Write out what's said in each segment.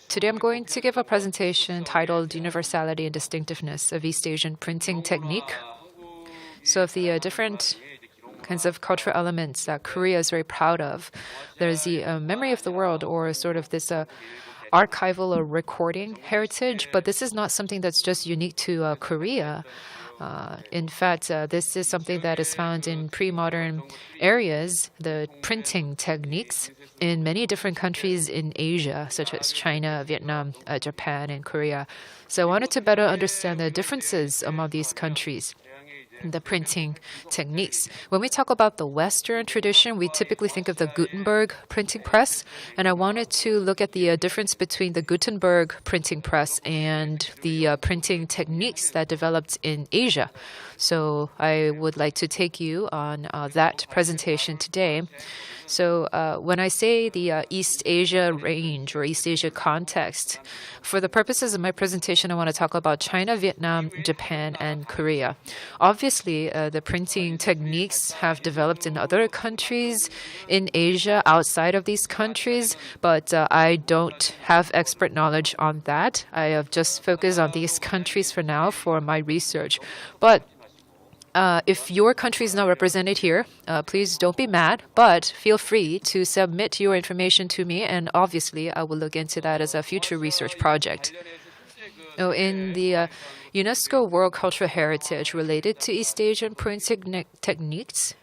Today I'm going to give a presentation titled Universality and Distinctiveness of East Asian Printing Technique. So of the different kinds of cultural elements that Korea is very proud of, there's the memory of the world, or sort of this archival or recording heritage, but this is not something that's just unique to Korea. In fact, this is something that is found in pre-modern areas, the printing techniques, in many different countries in Asia, such as China, Vietnam, Japan, and Korea. So I wanted to better understand the differences among these countries, the printing techniques. When we talk about the Western tradition, we typically think of the Gutenberg printing press, and I wanted to look at the difference between the Gutenberg printing press and the printing techniques that developed in Asia. So I would like to take you on that presentation today. So when I say the East Asia range or East Asia context, for the purposes of my presentation, I want to talk about China, Vietnam, Japan, and Korea. Obviously, the printing techniques have developed in other countries in Asia outside of these countries, but I don't have expert knowledge on that. I have just focused on these countries for now for my research. But if your country is not represented here, please don't be mad, but feel free to submit your information to me, and obviously I will look into that as a future research project. In the UNESCO World Cultural Heritage related to East Asian printing techniques,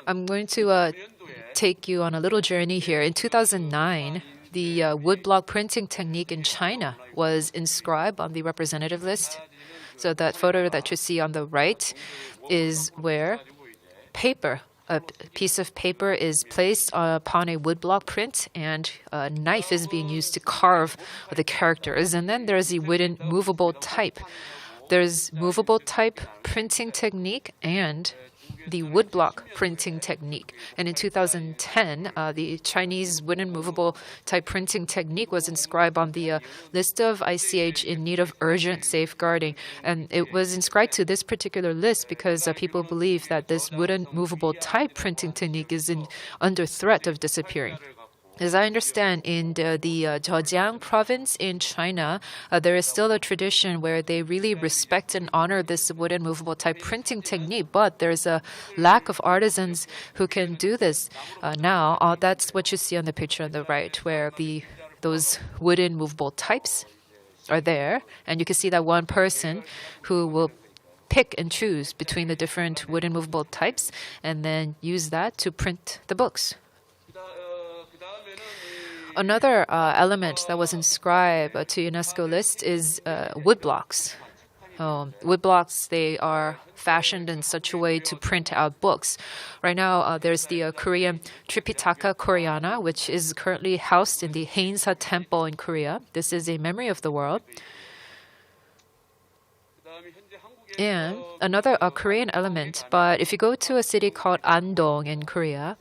I'm going to take you on a little journey here. In 2009, the woodblock printing technique in China was inscribed on the representative list. So that photo that you see on the right is where a piece of paper is placed upon a woodblock print, and a knife is being used to carve the characters. And then there's the wooden movable type. There's movable type printing technique and the woodblock printing technique. And in 2010, the Chinese wooden movable type printing technique was inscribed on the list of ICH in need of urgent safeguarding. And it was inscribed to this particular list because people believe that this wooden movable type printing technique is under threat of disappearing. As I understand, in the Zhejiang province in China, there is still a tradition where they really respect and honor this wooden movable type printing technique, but there's a lack of artisans who can do this now. That's what you see on the picture on the right, where those wooden movable types are there, and you can see that one person who will pick and choose between the different wooden movable types and then use that to print the books. Another element that was inscribed to UNESCO list is woodblocks. Woodblocks, they are fashioned in such a way to print out books. Right now, there's the Korean Tripitaka Koreana, which is currently housed in the Haeinsa Temple in Korea. This is a memory of the world. And another Korean element, but if you go to a city called Andong in Korea,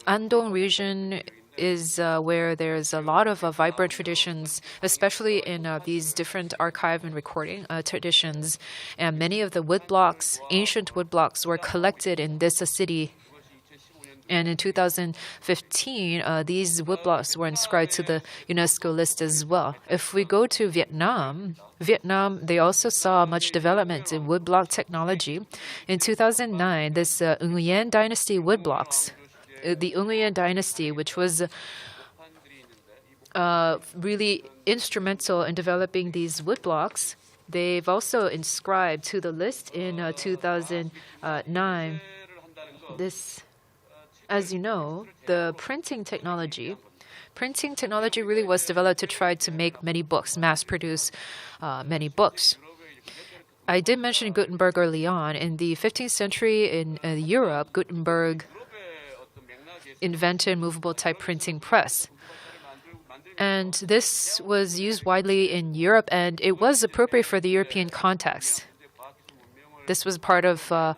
Andong region is where there's a lot of vibrant traditions, especially in these different archive and recording traditions. And many of the woodblocks, ancient woodblocks, were collected in this city. And in 2015, these woodblocks were inscribed to the UNESCO list as well. If we go to Vietnam, they also saw much development in woodblock technology. In 2009, this Nguyen Dynasty woodblocks, the Nguyen Dynasty, which was really instrumental in developing these woodblocks, they've also inscribed to the list in 2009. This, as you know, the printing technology really was developed to try to make many books, mass produce many books. I did mention Gutenberg early on. In the 15th century in Europe, Gutenberg invented movable type printing press. And this was used widely in Europe, and it was appropriate for the European context. This was part of a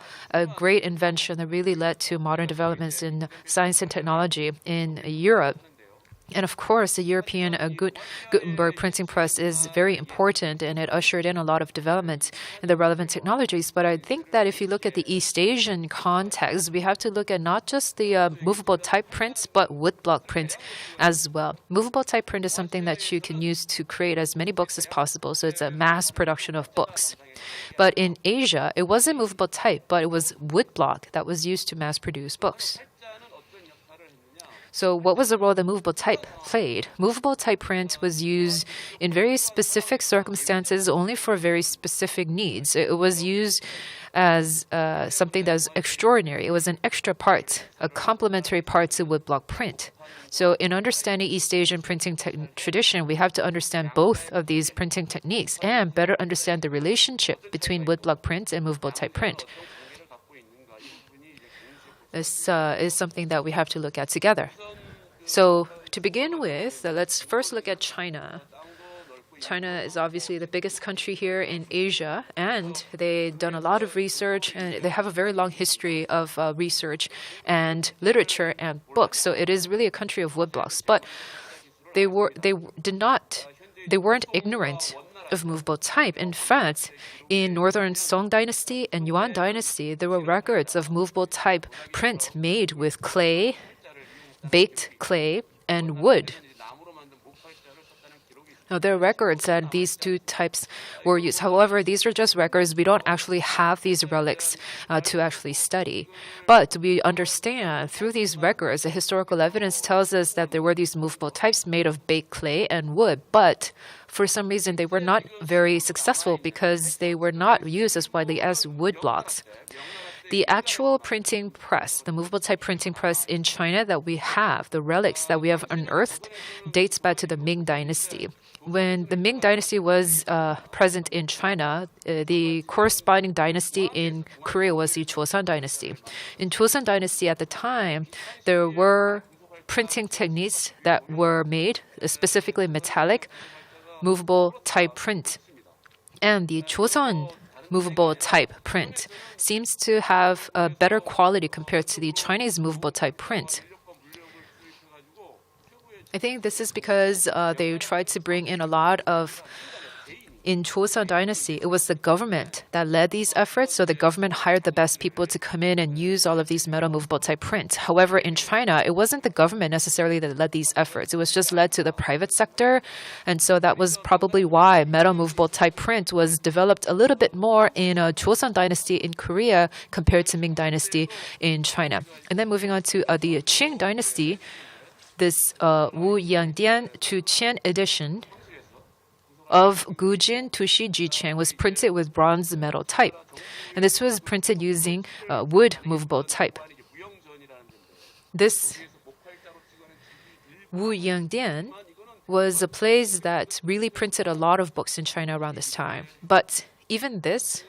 great invention that really led to modern developments in science and technology in Europe. And of course, the European Gutenberg printing press is very important, and it ushered in a lot of development in the relevant technologies. But I think that if you look at the East Asian context, we have to look at not just the movable type prints, but woodblock print as well. Movable type print is something that you can use to create as many books as possible, so it's a mass production of books. But in Asia, it wasn't movable type, but it was woodblock that was used to mass produce books. So what was the role that movable type played? Movable type print was used in very specific circumstances only for very specific needs. It was used as something that was extraordinary. It was an extra part, a complementary part to woodblock print. So in understanding East Asian printing tradition, we have to understand both of these printing techniques and better understand the relationship between woodblock print and movable type print. This is something that we have to look at together. So to begin with, let's first look at China. China is obviously the biggest country here in Asia, and they've done a lot of research, and they have a very long history of research and literature and books. So it is really a country of woodblocks. But they weren't ignorant of movable type. In fact, in Northern Song Dynasty and Yuan Dynasty, there were records of movable type print made with clay, baked clay, and wood. Now, there are records that these two types were used. However, these are just records. We don't actually have these relics to actually study. But we understand through these records, the historical evidence tells us that there were these movable types made of baked clay and wood. But for some reason, they were not very successful because they were not used as widely as wood blocks. The actual printing press, the movable type printing press in China that we have, the relics that we have unearthed, dates back to the Ming Dynasty. When the Ming Dynasty was present in China, the corresponding dynasty in Korea was the Joseon Dynasty. In Joseon Dynasty at the time, there were printing techniques that were made, specifically metallic, movable type print. And the Joseon movable type print seems to have a better quality compared to the Chinese movable type print. I think this is because they tried to bring in a lot of. In Joseon Dynasty, it was the government that led these efforts, so the government hired the best people to come in and use all of these metal movable type prints. However, in China, it wasn't the government necessarily that led these efforts. It was just led to the private sector, and so that was probably why metal movable type print was developed a little bit more in Joseon Dynasty in Korea compared to Ming Dynasty in China. And then moving on to the Qing Dynasty, this Wu Yangdian to Qian edition of Gujin Tushi Jicheng was printed with bronze metal type. And this was printed using wood movable type. This Wu Yangdian was a place that really printed a lot of books in China around this time. But even this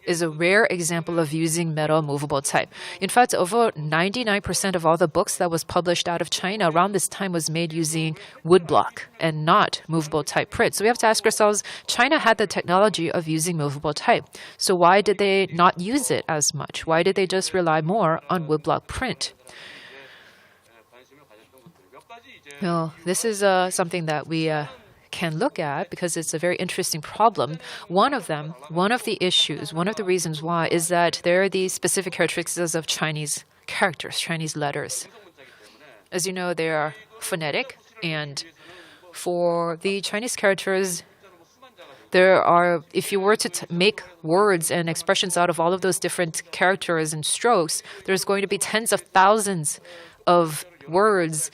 is a rare example of using metal movable type. In fact, over 99% of all the books that was published out of China around this time was made using woodblock and not movable type print. So we have to ask ourselves, China had the technology of using movable type. So why did they not use it as much? Why did they just rely more on woodblock print? Well, this is something that we can look at because it's a very interesting problem. One of the issues, one of the reasons why is that there are these specific characteristics of Chinese characters, Chinese letters. As you know, they are phonetic, and for the Chinese characters, there are, if you were to make words and expressions out of all of those different characters and strokes, there's going to be tens of thousands of words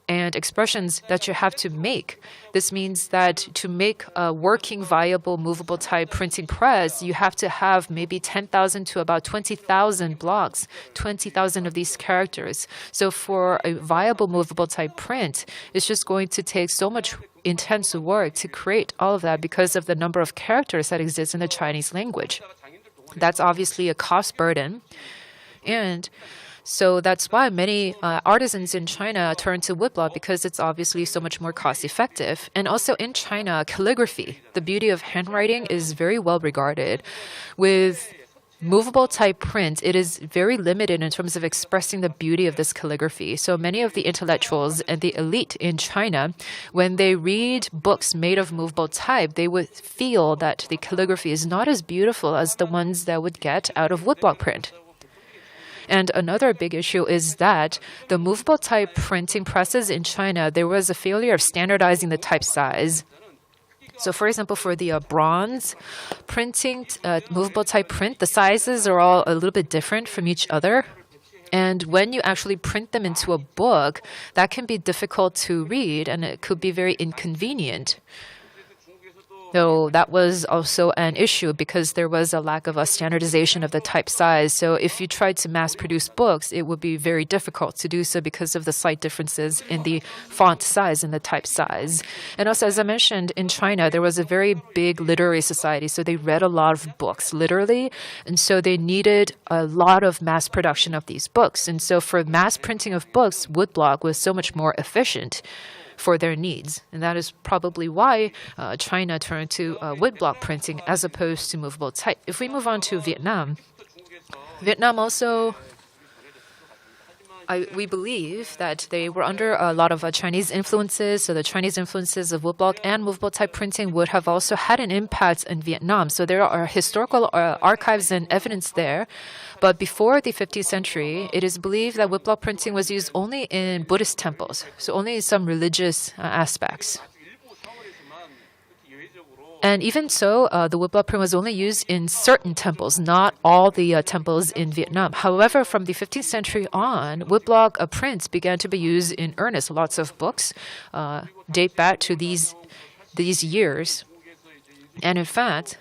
and expressions that you have to make. This means that to make a working, viable, movable type printing press, you have to have maybe 10,000 to about 20,000 blocks, 20,000 of these characters. So for a viable, movable type print, it's just going to take so much intense work to create all of that because of the number of characters that exist in the Chinese language. That's obviously a cost burden. And so that's why many artisans in China turn to woodblock because it's obviously so much more cost-effective. And also in China, calligraphy, the beauty of handwriting, is very well regarded. With movable type print, it is very limited in terms of expressing the beauty of this calligraphy. So many of the intellectuals and the elite in China, when they read books made of movable type, they would feel that the calligraphy is not as beautiful as the ones that would get out of woodblock print. And another big issue is that the movable type printing presses in China, there was a failure of standardizing the type size. So for example, for the bronze printing, movable type print, the sizes are all a little bit different from each other. And when you actually print them into a book, that can be difficult to read and it could be very inconvenient. So that was also an issue because there was a lack of a standardization of the type size. So if you tried to mass produce books, it would be very difficult to do so because of the slight differences in the font size and the type size. And also, as I mentioned, in China, there was a very big literary society. So they read a lot of books, literally. And so they needed a lot of mass production of these books. And so for mass printing of books, woodblock was so much more efficient for their needs. And that is probably why China turned to woodblock printing as opposed to movable type. If we move on to Vietnam, Vietnam also, we believe that they were under a lot of Chinese influences. So the Chinese influences of woodblock and movable type printing would have also had an impact in Vietnam. So there are historical archives and evidence there. But before the 15th century, it is believed that woodblock printing was used only in Buddhist temples, so only in some religious aspects. And even so, the woodblock print was only used in certain temples, not all the temples in Vietnam. However, from the 15th century on, woodblock prints began to be used in earnest. Lots of books date back to these years. And in fact,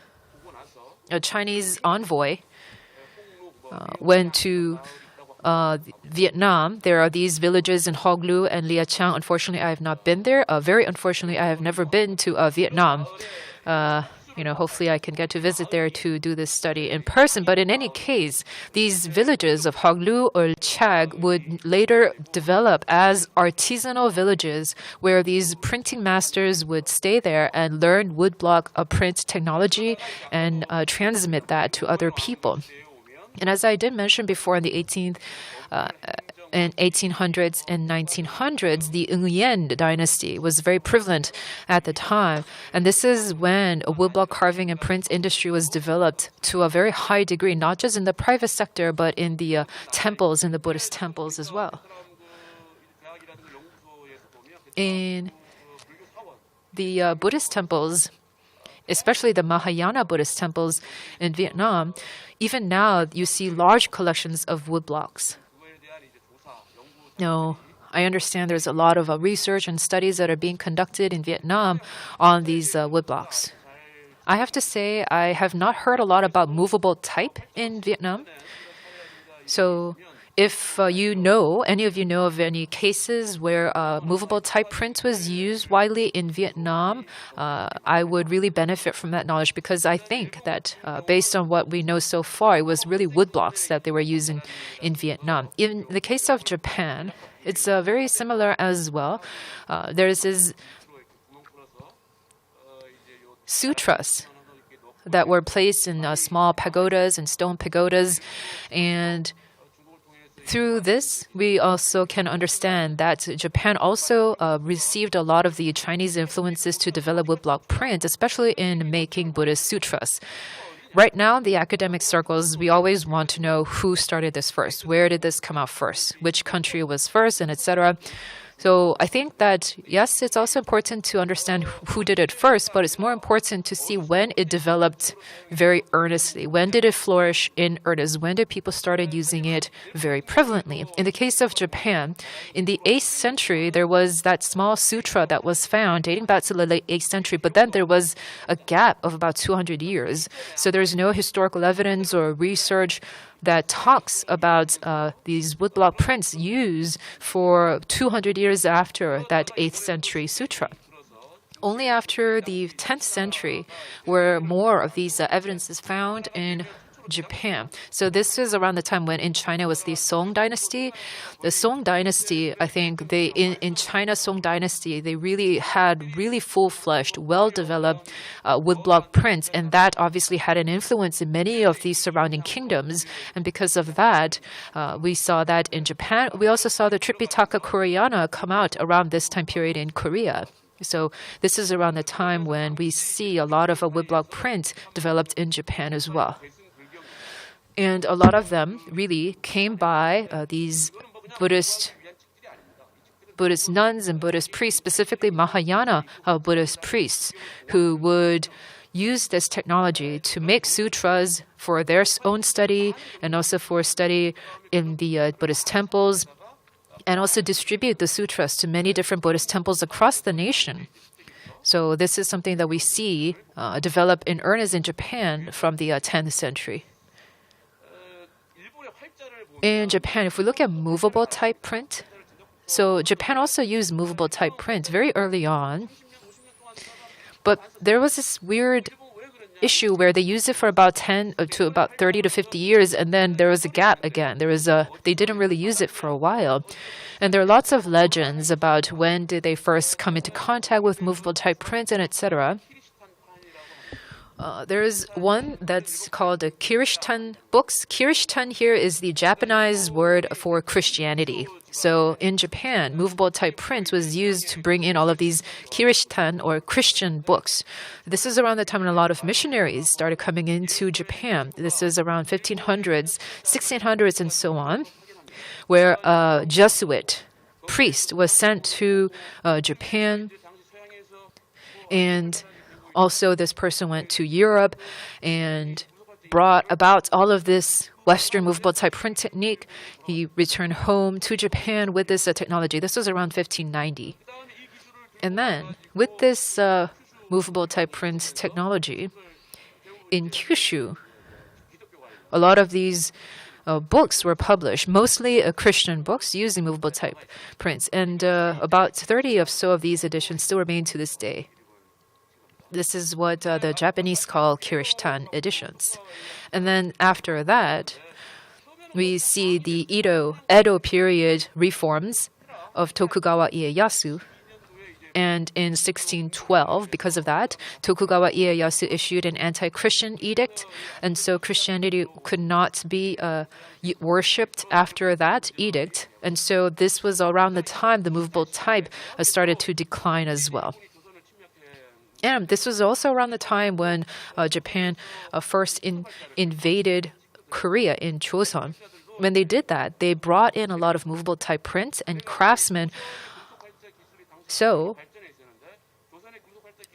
a Chinese envoy went to Vietnam. There are these villages in Hoc Lu and Lia Chang. Unfortunately, I have not been there. Very unfortunately, I have never been to Vietnam. Hopefully I can get to visit there to do this study in person. But in any case, these villages of Hoc Lu or Chag would later develop as artisanal villages where these printing masters would stay there and learn woodblock print technology and transmit that to other people. And as I did mention before, in the 1800s and 1900s, the Nguyen dynasty was very prevalent at the time. And this is when a woodblock carving and print industry was developed to a very high degree, not just in the private sector, but in the temples, in the Buddhist temples as well. In the Buddhist temples, especially the Mahayana Buddhist temples in Vietnam, even now you see large collections of woodblocks. Now, I understand there's a lot of research and studies that are being conducted in Vietnam on these woodblocks. I have to say I have not heard a lot about movable type in Vietnam. So if any of you know of any cases where movable type print was used widely in Vietnam, I would really benefit from that knowledge because I think that based on what we know so far, it was really woodblocks that they were using in Vietnam. In the case of Japan, it's very similar as well. There's these sutras that were placed in small pagodas and stone pagodas, and through this, we also can understand that Japan also received a lot of the Chinese influences to develop woodblock print, especially in making Buddhist sutras. Right now, in the academic circles, we always want to know who started this first. Where did this come out first? Which country was first, and etc. So I think that, yes, it's also important to understand who did it first, but it's more important to see when it developed very earnestly. When did it flourish in earnest? When did people started using it very prevalently? In the case of Japan, in the 8th century, there was that small sutra that was found dating back to the late 8th century, but then there was a gap of about 200 years. So there's no historical evidence or research that talks about these woodblock prints used for 200 years after that 8th century sutra. Only after the 10th century were more of these evidences found in Japan. So this is around the time when in China was the Song dynasty. The Song dynasty, I think in China Song dynasty, they really had really full-fleshed, well-developed woodblock prints, and that obviously had an influence in many of these surrounding kingdoms. And because of that, we saw that in Japan. We also saw the Tripitaka Koreana come out around this time period in Korea. So this is around the time when we see a lot of woodblock print developed in Japan as well. And a lot of them really came by these Buddhist nuns and Buddhist priests, specifically Mahayana Buddhist priests, who would use this technology to make sutras for their own study and also for study in the Buddhist temples, and also distribute the sutras to many different Buddhist temples across the nation. So this is something that we see develop in earnest in Japan from the 10th century. In Japan, if we look at movable type print, so Japan also used movable type print very early on, but there was this weird issue where they used it for about 10 to about 30 to 50 years, and then there was a gap again. They didn't really use it for a while. And there are lots of legends about when did they first come into contact with movable type print and etc. There is one that's called the Kirishtan books. Kirishtan here is the Japanese word for Christianity. So in Japan, movable type print was used to bring in all of these Kirishtan or Christian books. This is around the time when a lot of missionaries started coming into Japan. This is around 1500s, 1600s, and so on, where a Jesuit priest was sent to Japan, and also this person went to Europe and brought about all of this Western movable type print technique. He returned home to Japan with this technology. This was around 1590. And then with this movable type print technology, in Kyushu, a lot of these books were published, mostly Christian books using movable type prints. And about 30 or so of these editions still remain to this day. This is what the Japanese call Kirishtan editions. And then after that, we see the Edo period reforms of Tokugawa Ieyasu. And in 1612, because of that, Tokugawa Ieyasu issued an anti-Christian edict. And so Christianity could not be worshipped after that edict. And so this was around the time the movable type started to decline as well. And this was also around the time when Japan first invaded Korea in Joseon. When they did that, they brought in a lot of movable type prints and craftsmen. So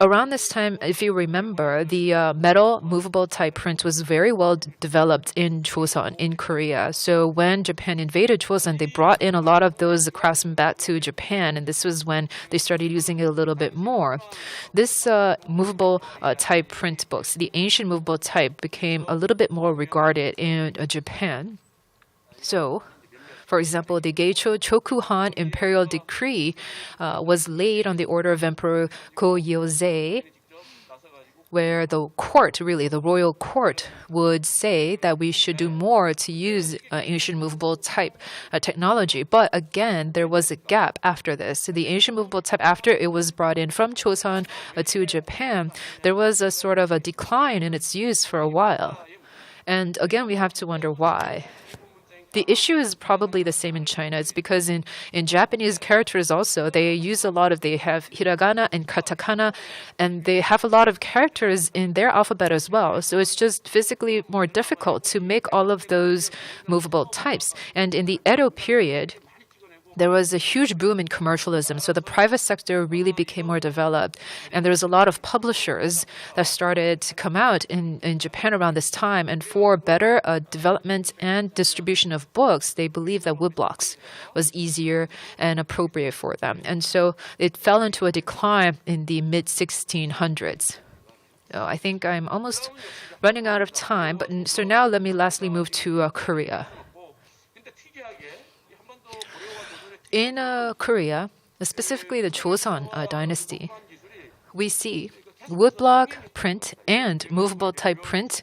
around this time, if you remember, the metal movable type print was very well developed in Joseon, in Korea. So when Japan invaded Joseon, they brought in a lot of those craftsmen back to Japan, and this was when they started using it a little bit more. This movable type print books, the ancient movable type, became a little bit more regarded in Japan. So, for example, the Geicho Chokuhan imperial decree was laid on the order of Emperor Go-Yozei, where the court, really the royal court, would say that we should do more to use ancient movable type technology. But again, there was a gap after this. So the ancient movable type, after it was brought in from Joseon to Japan, there was a sort of a decline in its use for a while. And again, we have to wonder why. The issue is probably the same in China. It's because in Japanese characters also, they have hiragana and katakana, and they have a lot of characters in their alphabet as well. So it's just physically more difficult to make all of those movable types. And in the Edo period, there was a huge boom in commercialism, so the private sector really became more developed. And there was a lot of publishers that started to come out in Japan around this time. And for better development and distribution of books, they believed that woodblocks was easier and appropriate for them. And so it fell into a decline in the mid-1600s. I think I'm almost running out of time. So now let me lastly move to Korea. In Korea, specifically the Joseon dynasty, we see woodblock print and movable type print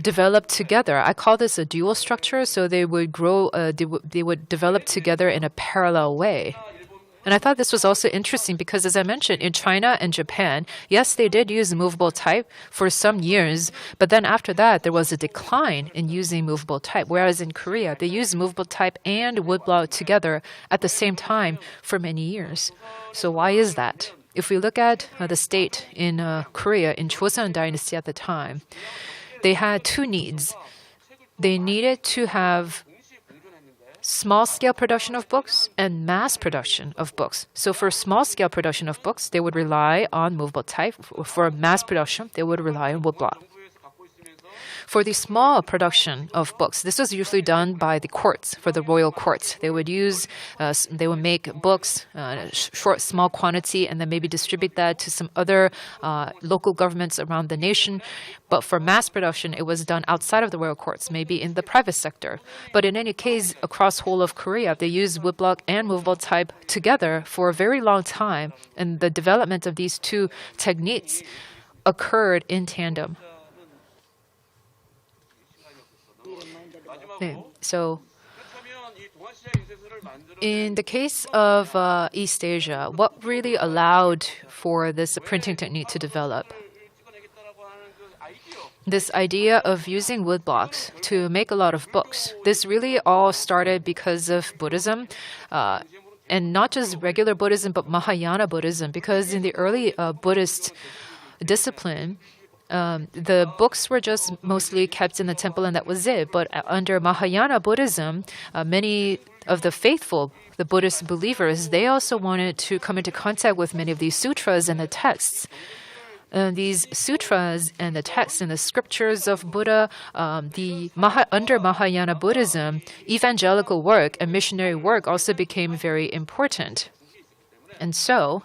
develop together. I call this a dual structure, so they would grow, they would develop together in a parallel way. And I thought this was also interesting because, as I mentioned, in China and Japan, yes, they did use movable type for some years, but then after that, there was a decline in using movable type. Whereas in Korea, they used movable type and woodblock together at the same time for many years. So why is that? If we look at the state in Korea, in Joseon Dynasty at the time, they had two needs. They needed to have small-scale production of books and mass production of books. So for small-scale production of books, they would rely on movable type. For mass production, they would rely on woodblock. For the small production of books, this was usually done by the courts, for the royal courts. They would make books, short, small quantity, and then maybe distribute that to some other local governments around the nation. But for mass production, it was done outside of the royal courts, maybe in the private sector. But in any case, across whole of Korea, they used woodblock and movable type together for a very long time, and the development of these two techniques occurred in tandem. So, in the case of East Asia, what really allowed for this printing technique to develop? This idea of using woodblocks to make a lot of books. This really all started because of Buddhism, and not just regular Buddhism, but Mahayana Buddhism, because in the early Buddhist discipline, the books were just mostly kept in the temple and that was it. But under Mahayana Buddhism, many of the faithful, the Buddhist believers, they also wanted to come into contact with many of these sutras and the texts. These sutras and the texts and the scriptures of Buddha, under Mahayana Buddhism, evangelical work and missionary work also became very important. And so,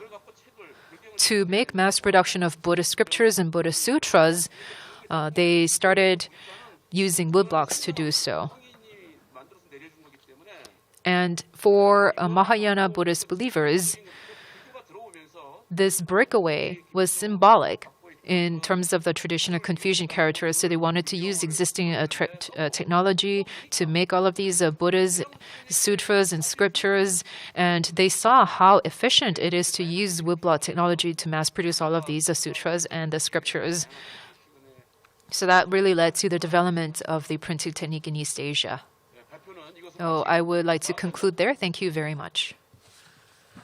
to make mass production of Buddhist scriptures and Buddhist sutras, they started using woodblocks to do so. And for Mahayana Buddhist believers, this breakaway was symbolic in terms of the traditional Confucian characters. So they wanted to use existing technology to make all of these Buddha's sutras and scriptures. And they saw how efficient it is to use woodblock technology to mass produce all of these sutras and the scriptures. So that really led to the development of the printing technique in East Asia. So I would like to conclude there. Thank you very much.